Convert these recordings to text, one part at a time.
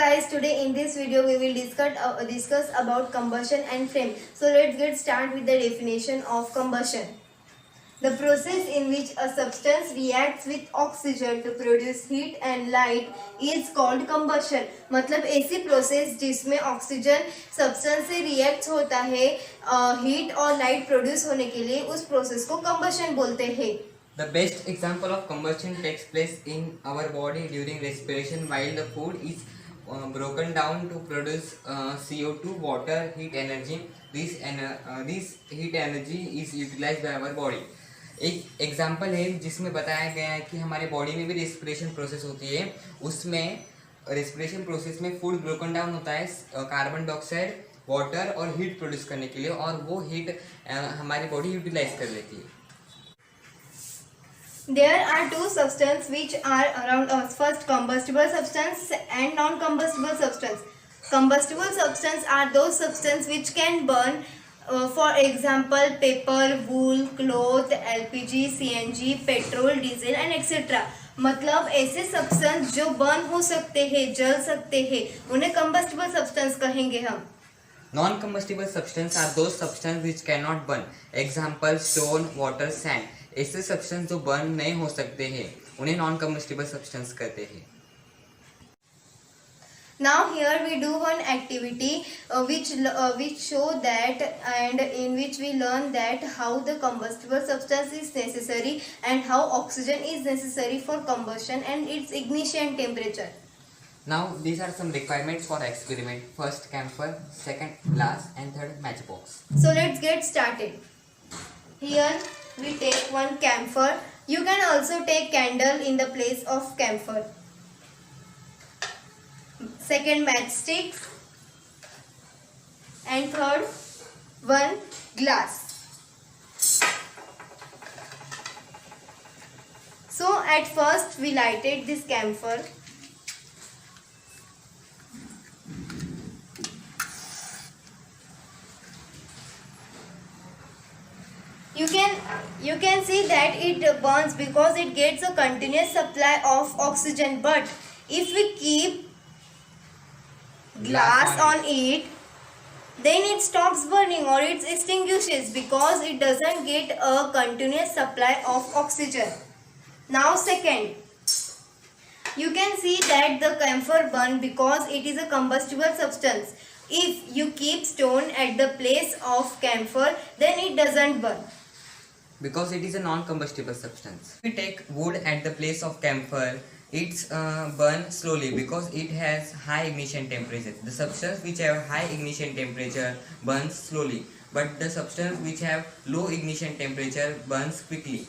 guys, today in this video we will discuss about combustion and flame. So let's get started with the definition of combustion. The process in which a substance reacts with oxygen to produce heat and light is called combustion. मतलब ऐसी process जिसमें oxygen substance से react होता है heat और light produce होने के लिए, उस प्रोसेस को combustion बोलते हैं. The best example of combustion takes place in our body during respiration while the food is broken down to produce CO2, water, heat energy. This heat energy is utilized by our body. एक example है जिसमें बताया गया है कि हमारे body में भी रेस्पिरेशन प्रोसेस होती है. उसमें रेस्पिरेशन प्रोसेस में फूड ब्रोकन डाउन होता है कार्बन डाइऑक्साइड, वाटर और हीट प्रोड्यूस करने के लिए, और वो हीट हमारी बॉडी यूटिलाइज कर लेती है. There are two substances which are around us. First, combustible substance and non-combustible substance. Combustible substance are those substances which can burn. For example, paper, wool, cloth, LPG, CNG, petrol, diesel and etc. मतलब ऐसे substance जो burn हो सकते हैं, जल सकते हैं, उन्हें combustible substance कहेंगे हम. Non-combustible substances are those substances which cannot burn. Example, stone, water, sand. ऐसे सब्सटेंस जो बर्न नहीं हो सकते हैं उन्हें नॉन कम्बस्टिबल सब्सटेंस कहते हैं. Now here we do one activity which show that and in which we learn that how the combustible substance is necessary and how oxygen is necessary for combustion and its ignition temperature. Now these are some requirements for experiment. First camphor, second glass and third matchbox. So let's get started. Here we take one camphor. You can also take candle in the place of camphor. Second matchstick and third one glass. So at first we lighted this camphor. You can see that it burns because it gets a continuous supply of oxygen, but if we keep glass on it, then it stops burning or it extinguishes because it doesn't get a continuous supply of oxygen. Now second, you can see that the camphor burns because it is a combustible substance. If you keep stone at the place of camphor, then it doesn't burn. Because it is a non-combustible substance. If we take wood at the place of camphor, it's burn slowly because it has high ignition temperature. The substance which have high ignition temperature burns slowly, but the substance which have low ignition temperature burns quickly.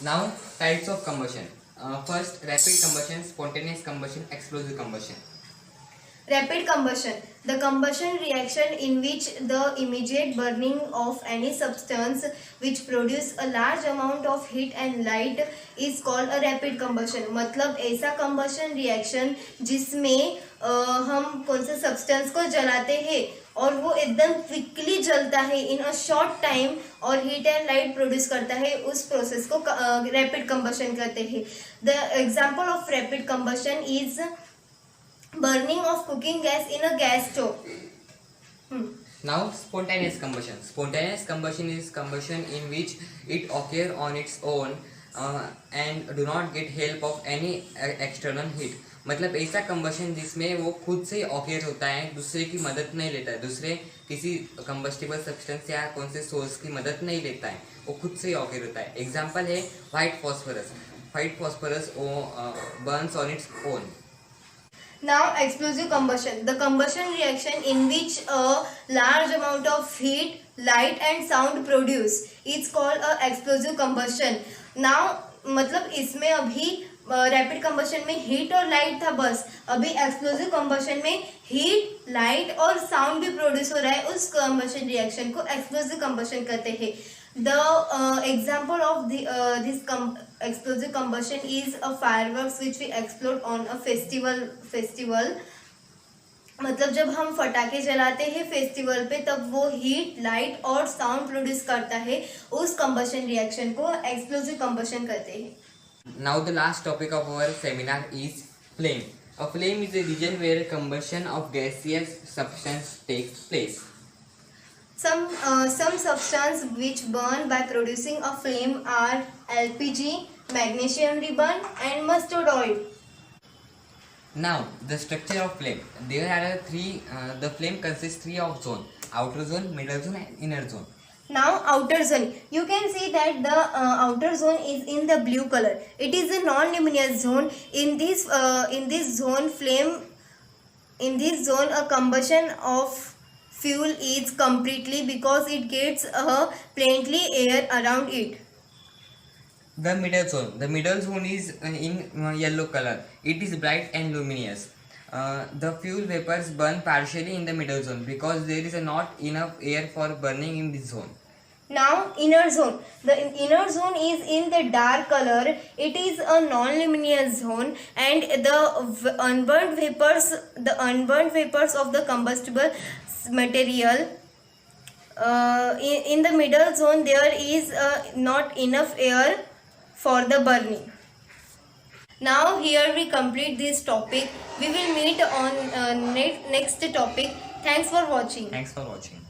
Now types of combustion. First, rapid combustion, spontaneous combustion, explosive combustion. Rapid combustion. The combustion reaction in which the immediate burning of any substance which produce a large amount of heat and light is called a rapid combustion. मतलब ऐसा combustion reaction जिसमें हम कौन से substance को जलाते हैं और वो एकदम quickly जलता है in a short time और heat and light produce करता है, उस process को rapid combustion कहते हैं. The example of rapid combustion is burning of cooking gas in a gas stove. Now spontaneous combustion. Spontaneous combustion is combustion in which it occurs on its own and do not get help of any external heat. मतलब ऐसा combustion जिसमें वो खुद से occur होता है, दूसरे की मदद नहीं लेता है, दूसरे किसी combustible substance या कौन से source की मदद नहीं लेता है, वो खुद से occur होता है. Example है white phosphorus. White phosphorus burns on its own. Now explosive combustion. The combustion reaction in which a large amount of heat, light and sound produce is called a explosive combustion. Now मतलब इसमें अभी rapid combustion में heat और light था बस, अभी explosive combustion में heat, light और साउंड भी प्रोड्यूस हो रहा है, उस कम्बशन रिएक्शन को एक्सप्लोसिव कम्बशन कहते हैं. The example of this explosive combustion is a fireworks which we explode on a festival. मतलब जब हम फटाके जलाते हैं फेस्टिवल पे तब वो हीट, लाइट और साउंड प्रोड्यूस करता है, उस कंबशन रिएक्शन को एक्सप्लोसिव कंबशन कहते हैं. Now the last topic of our seminar is flame. A flame is a region where combustion of gaseous substance takes place. Some substances which burn by producing a flame are LPG, magnesium ribbon, and mustard oil. Now, the structure of flame. There are three. The flame consists three of zone: outer zone, middle zone, and inner zone. Now outer zone, you can see that the outer zone is in the blue color. It is a non-luminous zone. In this zone a combustion of fuel is completely because it gets plenty air around it. The middle zone. The middle zone is in yellow color. It is bright and luminous. The fuel vapors burn partially in the middle zone because there is not enough air for burning in this zone. Now inner zone. The inner zone is in the dark color. It is a non-luminous zone, and the unburned vapors of the combustible material. In the middle zone there is not enough air for the burning. Now here we complete this topic. We will meet on next topic. Thanks for watching. Thanks for watching.